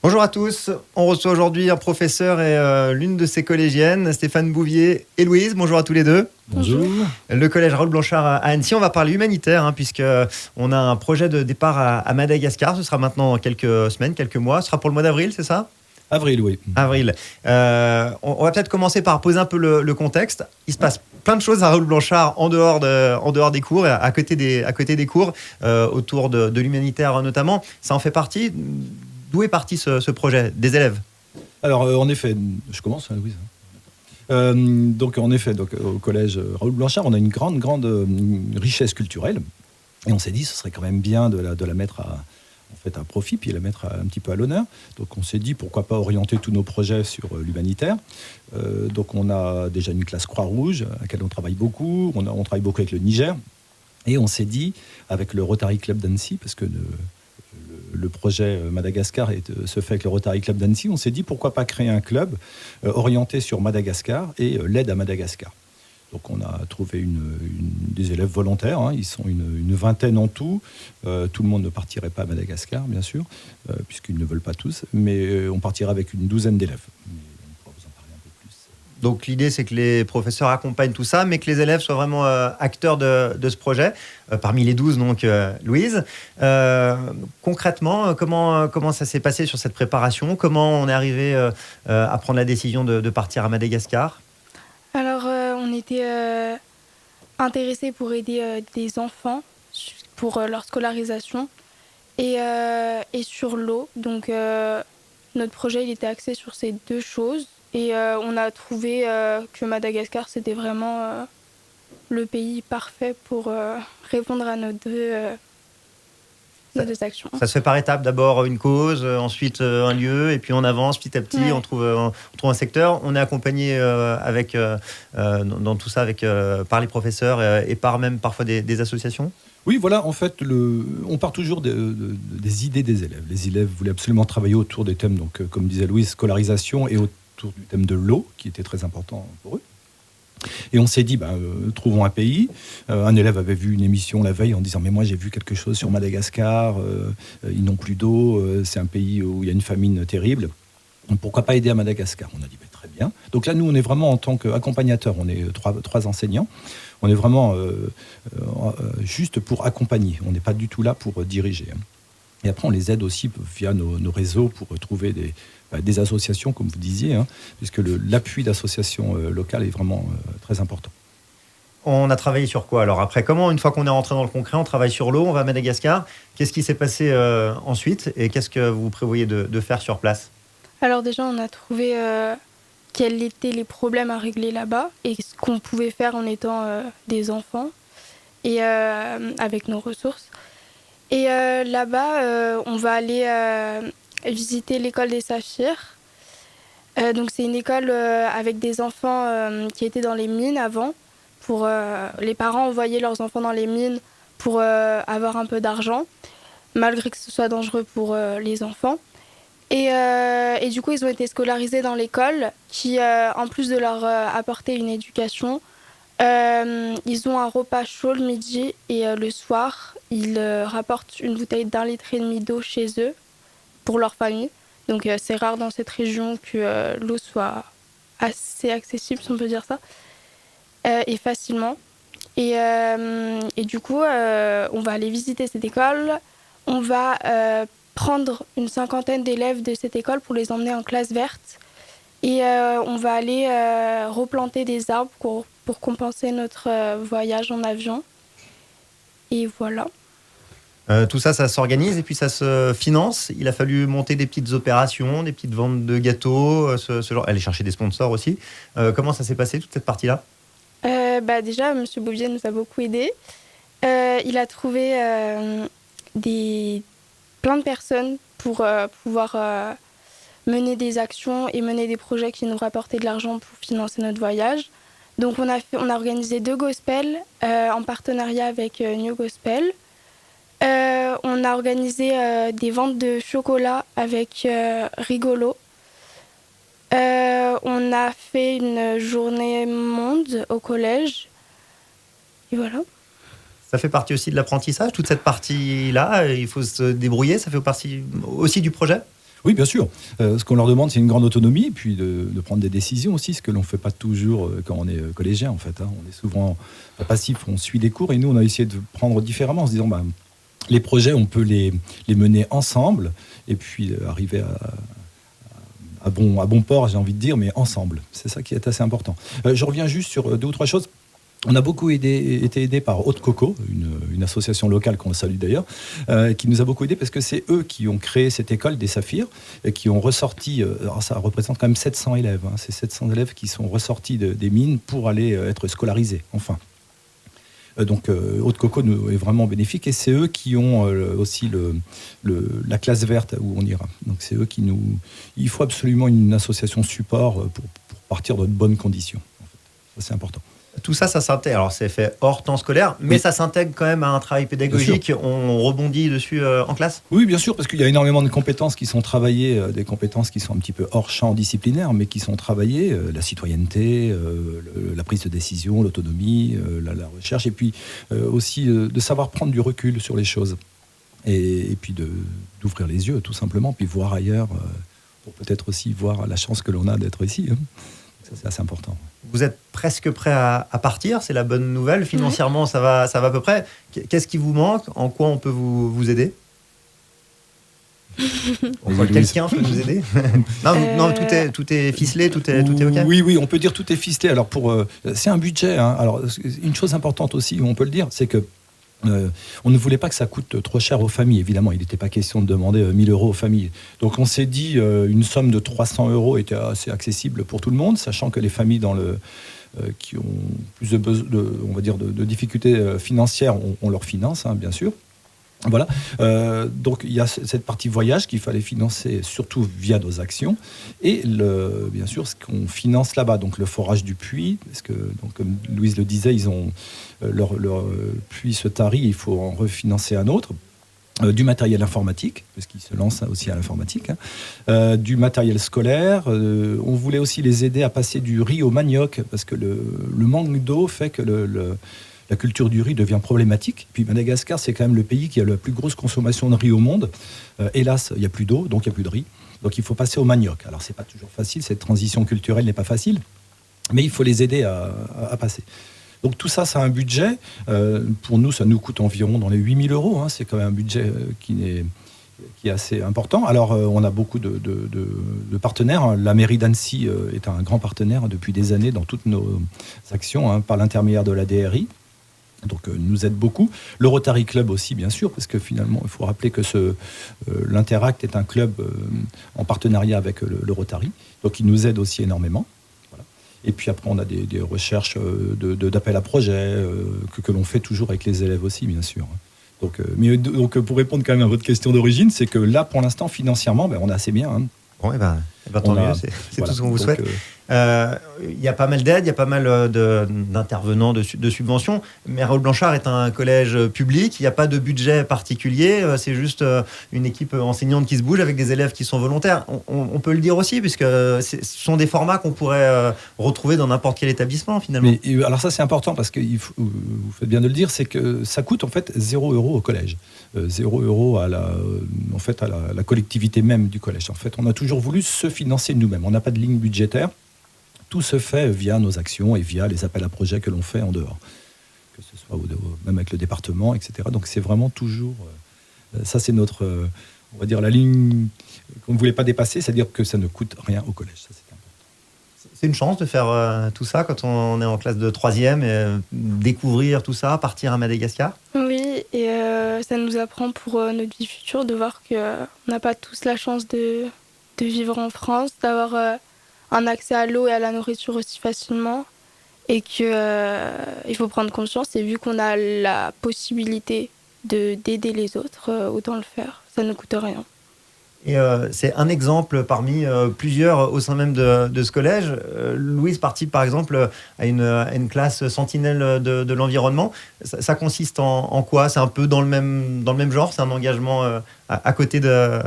Bonjour à tous, on reçoit aujourd'hui un professeur et l'une de ses collégiennes, Stéphane Bouvier et Louise. Bonjour à tous les deux. Bonjour. Le collège Raoul Blanchard à Annecy, on va parler humanitaire puisque on a un projet de départ à Madagascar. Ce sera maintenant dans quelques semaines, quelques mois. Ce sera pour le mois d'avril, c'est ça ? Avril, oui. Avril. On va peut-être commencer par poser un peu le contexte. Il se passe plein de choses à Raoul Blanchard en dehors des cours, à côté des cours, autour de l'humanitaire notamment. Ça en fait partie. D'où est parti ce projet ? Des élèves ? Alors, en effet, je commence, Louise. Donc, au collège Raoul Blanchard, on a une grande richesse culturelle. Et on s'est dit, ce serait quand même bien de la mettre à profit, puis la mettre un petit peu à l'honneur. Donc, on s'est dit, pourquoi pas orienter tous nos projets sur l'humanitaire. Donc, on a déjà une classe Croix-Rouge, à laquelle on travaille beaucoup. On travaille beaucoup avec le Niger. Et on s'est dit, avec le Rotary Club d'Annecy, parce que le projet Madagascar se fait avec le Rotary Club d'Annecy, on s'est dit pourquoi pas créer un club orienté sur Madagascar et l'aide à Madagascar. Donc on a trouvé des élèves volontaires, ils sont une vingtaine en tout. Tout le monde ne partirait pas à Madagascar, bien sûr, puisqu'ils ne veulent pas tous, mais on partira avec une douzaine d'élèves. Donc l'idée, c'est que les professeurs accompagnent tout ça, mais que les élèves soient vraiment acteurs de ce projet. Parmi les 12, donc, Louise. Concrètement, comment ça s'est passé sur cette préparation ? Comment on est arrivé à prendre la décision de partir à Madagascar ? Alors, on était intéressés pour aider des enfants pour leur scolarisation et sur l'eau. Donc, notre projet, il était axé sur ces deux choses. Et on a trouvé que Madagascar, c'était vraiment le pays parfait pour répondre à nos deux actions. Ça se fait par étapes. D'abord une cause, ensuite un lieu, et puis on avance petit à petit, ouais. on trouve un secteur. On est accompagné dans tout ça par les professeurs et par même parfois des associations. Oui, voilà, en fait, on part toujours des idées des élèves. Les élèves voulaient absolument travailler autour des thèmes, donc, comme disait Louise, scolarisation et autour du thème de l'eau, qui était très important pour eux. Et on s'est dit, trouvons un pays. Un élève avait vu une émission la veille en disant, mais moi j'ai vu quelque chose sur Madagascar, ils n'ont plus d'eau, c'est un pays où il y a une famine terrible. Donc, pourquoi pas aider à Madagascar ? On a dit, très bien. Donc là, nous, on est vraiment en tant qu'accompagnateurs, on est trois enseignants. On est vraiment juste pour accompagner. On n'est pas du tout là pour diriger. Et après, on les aide aussi via nos réseaux pour trouver des associations, comme vous disiez, puisque l'appui d'associations locales est vraiment très important. On a travaillé sur quoi alors après ? Une fois qu'on est rentré dans le concret, on travaille sur l'eau, on va à Madagascar. Qu'est-ce qui s'est passé ensuite et qu'est-ce que vous prévoyez de faire sur place ? Alors déjà, on a trouvé quels étaient les problèmes à régler là-bas et ce qu'on pouvait faire en étant des enfants et avec nos ressources. Et là-bas, on va aller visiter l'école des Saphirs. Donc c'est une école avec des enfants qui étaient dans les mines avant. Les parents envoyaient leurs enfants dans les mines pour avoir un peu d'argent, malgré que ce soit dangereux pour les enfants. Et du coup, ils ont été scolarisés dans l'école qui, en plus de leur apporter une éducation, ils ont un repas chaud le midi et le soir, ils rapportent une bouteille d'1,5 litre d'eau chez eux pour leur famille. Donc c'est rare dans cette région que l'eau soit assez accessible, si on peut dire ça, et facilement. Et du coup, on va aller visiter cette école. On va prendre une 50aine d'élèves de cette école pour les emmener en classe verte. Et on va aller replanter des arbres pour compenser notre voyage en avion. Et voilà. Tout ça s'organise et puis ça se finance. Il a fallu monter des petites opérations, des petites ventes de gâteaux, ce genre. Aller chercher des sponsors aussi. Comment ça s'est passé, toute cette partie-là ? Déjà, M. Bouvier nous a beaucoup aidés. Il a trouvé plein de personnes pour pouvoir mener des actions et mener des projets qui nous rapportaient de l'argent pour financer notre voyage. Donc on a organisé 2 gospels en partenariat avec New Gospel. On a organisé des ventes de chocolat avec Rigolo. On a fait une journée monde au collège. Et voilà. Ça fait partie aussi de l'apprentissage, toute cette partie-là. Il faut se débrouiller, ça fait partie aussi du projet ? Oui, bien sûr. Ce qu'on leur demande, c'est une grande autonomie, puis de prendre des décisions aussi, ce que l'on ne fait pas toujours quand on est collégien, en fait. On est souvent passif, on suit les cours, et nous, on a essayé de prendre différemment, en se disant, les projets, on peut les mener ensemble, et puis arriver à bon port, j'ai envie de dire, mais ensemble. C'est ça qui est assez important. Je reviens juste sur 2 ou 3 choses. On a beaucoup été aidé par Haute Coco, une association locale qu'on salue d'ailleurs, qui nous a beaucoup aidé parce que c'est eux qui ont créé cette école des Saphirs et qui ont ressorti, alors ça représente quand même 700 élèves, c'est 700 élèves qui sont ressortis des mines pour aller être scolarisés, enfin. Donc Haute Coco est vraiment bénéfique et c'est eux qui ont aussi la classe verte où on ira. Donc c'est eux qui nous... Il faut absolument une association support pour partir dans de bonnes conditions. En fait. Ça c'est important. Tout ça s'intègre. Alors, c'est fait hors temps scolaire, mais oui. Ça s'intègre quand même à un travail pédagogique. On rebondit dessus en classe. Oui, bien sûr, parce qu'il y a énormément de compétences qui sont travaillées, des compétences qui sont un petit peu hors champ disciplinaire, mais qui sont travaillées, la citoyenneté, la prise de décision, l'autonomie, la recherche, et puis aussi de savoir prendre du recul sur les choses, et puis d'ouvrir les yeux, tout simplement, puis voir ailleurs, pour peut-être aussi voir la chance que l'on a d'être ici. Ça, c'est assez important. Vous êtes presque prêt à partir, c'est la bonne nouvelle. Financièrement, ça va à peu près. Qu'est-ce qui vous manque? En quoi on peut vous aider? Quelqu'un peut nous aider? Non, tout est ficelé, tout est OK. Oui, on peut dire tout est ficelé. Alors c'est un budget. Alors une chose importante aussi, on peut le dire, c'est que on ne voulait pas que ça coûte trop cher aux familles. Évidemment, il n'était pas question de demander 1 000 euros aux familles. Donc on s'est dit une somme de 300 euros était assez accessible pour tout le monde, sachant que les familles qui ont plus de difficultés financières, on leur finance, bien sûr. Voilà. Donc il y a cette partie voyage qu'il fallait financer surtout via nos actions et bien sûr ce qu'on finance là-bas, donc le forage du puits, parce que donc, comme Louise le disait, ils ont leur puits se tarit, il faut en refinancer un autre. Du matériel informatique, parce qu'ils se lancent aussi à l'informatique, du matériel scolaire. On voulait aussi les aider à passer du riz au manioc, parce que le manque d'eau fait que la culture du riz devient problématique. Puis Madagascar, c'est quand même le pays qui a la plus grosse consommation de riz au monde. Hélas, il n'y a plus d'eau, donc il n'y a plus de riz. Donc il faut passer au manioc. Alors c'est pas toujours facile, cette transition culturelle n'est pas facile, mais il faut les aider à passer. Donc tout ça, ça a un budget. Pour nous, ça nous coûte environ dans les 8 000 euros. C'est quand même un budget qui est assez important. Alors, on a beaucoup de partenaires. La mairie d'Annecy est un grand partenaire depuis des années dans toutes nos actions, par l'intermédiaire de la DRI. Donc, nous aide beaucoup. Le Rotary Club aussi, bien sûr, parce que finalement, il faut rappeler que l'Interact est un club en partenariat avec le Rotary. Donc, il nous aide aussi énormément. Et puis après, on a des recherches d'appel à projet que l'on fait toujours avec les élèves aussi, bien sûr. Donc, pour répondre quand même à votre question d'origine, c'est que là, pour l'instant, financièrement, on est assez bien. Bon, tant mieux, c'est tout ce qu'on vous souhaite. Il y a pas mal d'aides, il y a pas mal d'intervenants, de subventions, mais Raoul Blanchard est un collège public, il n'y a pas de budget particulier, c'est juste une équipe enseignante qui se bouge avec des élèves qui sont volontaires. On peut le dire aussi, puisque ce sont des formats qu'on pourrait retrouver dans n'importe quel établissement, finalement. Mais, alors ça, c'est important, parce que vous faites bien de le dire, c'est que ça coûte en fait 0 € au collège. 0 € à la collectivité même du collège. En fait, on a toujours voulu se financer nous-mêmes. On n'a pas de ligne budgétaire. Tout se fait via nos actions et via les appels à projets que l'on fait en dehors. Que ce soit même avec le département, etc. Donc c'est vraiment toujours... ça, c'est notre... on va dire la ligne qu'on ne voulait pas dépasser, c'est-à-dire que ça ne coûte rien au collège. Ça, c'est important. C'est une chance de faire tout ça quand on est en classe de 3e, et découvrir tout ça, partir à Madagascar. Oui, et ça nous apprend pour notre vie future de voir qu'on n'a pas tous la chance de vivre en France, d'avoir un accès à l'eau et à la nourriture aussi facilement, et qu'il faut prendre conscience, et vu qu'on a la possibilité d'aider les autres, autant le faire, ça ne coûte rien. Et c'est un exemple parmi plusieurs au sein même de ce collège. Louise participe par exemple à une classe sentinelle de l'environnement. Ça consiste en quoi? C'est un peu dans le même genre? C'est un engagement à côté de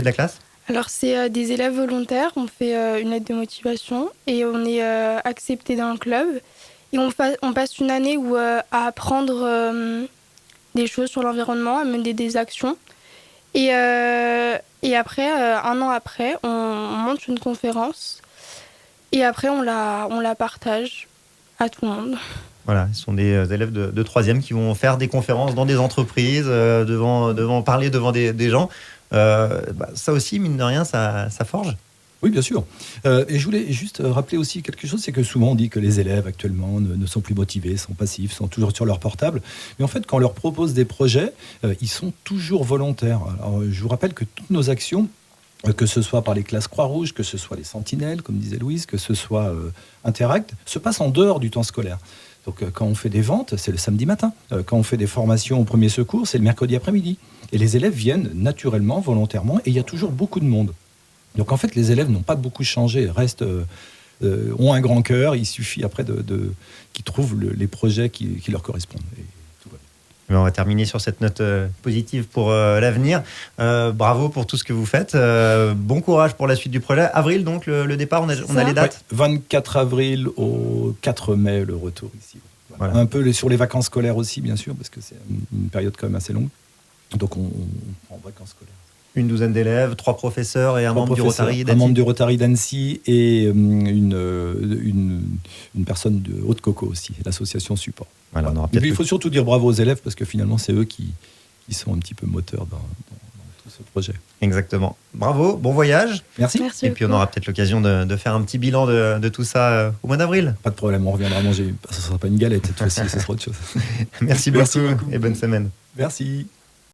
la classe? Alors c'est des élèves volontaires, on fait une lettre de motivation et on est accepté dans le club. Et on passe une année à apprendre des choses sur l'environnement, à mener des actions. Et Et après, un an après, on monte une conférence. Et après, on la partage à tout le monde. Voilà, ce sont des élèves de 3e qui vont faire des conférences dans des entreprises, parler devant des gens. Ça aussi, mine de rien, ça forge. Oui, bien sûr. Et je voulais juste rappeler aussi quelque chose, c'est que souvent on dit que les élèves actuellement ne sont plus motivés, sont passifs, sont toujours sur leur portable. Mais en fait, quand on leur propose des projets, ils sont toujours volontaires. Alors, je vous rappelle que toutes nos actions, que ce soit par les classes Croix-Rouge, que ce soit les Sentinelles, comme disait Louise, que ce soit Interact, se passent en dehors du temps scolaire. Donc quand on fait des ventes, c'est le samedi matin. Quand on fait des formations au premier secours, c'est le mercredi après-midi. Et les élèves viennent naturellement, volontairement, et il y a toujours beaucoup de monde. Donc en fait, les élèves n'ont pas beaucoup changé, ont un grand cœur, il suffit après qu'ils trouvent les projets qui leur correspondent. Et tout va bien. On va terminer sur cette note positive pour l'avenir. Bravo pour tout ce que vous faites. Bon courage pour la suite du projet. Avril, donc, le départ, on a les dates ? Ouais, 24 avril au 4 mai, le retour ici. Voilà. Un peu sur les vacances scolaires aussi, bien sûr, parce que c'est une période quand même assez longue. Donc on prend vacances scolaires. Une douzaine d'élèves, 3 professeurs et un membre du Rotary d'Annecy. Un membre du Rotary d'Annecy et une personne de Haute-Coco aussi, l'association Support. Voilà, il faut surtout dire bravo aux élèves parce que finalement, c'est eux qui sont un petit peu moteurs dans tout ce projet. Exactement. Bravo, bon voyage. Merci. Et puis on aura peut-être l'occasion de faire un petit bilan de tout ça au mois d'avril. Pas de problème, on reviendra manger. Ce ne sera pas une galette cette fois-ci, ce sera autre chose. Merci beaucoup et bonne semaine. Merci.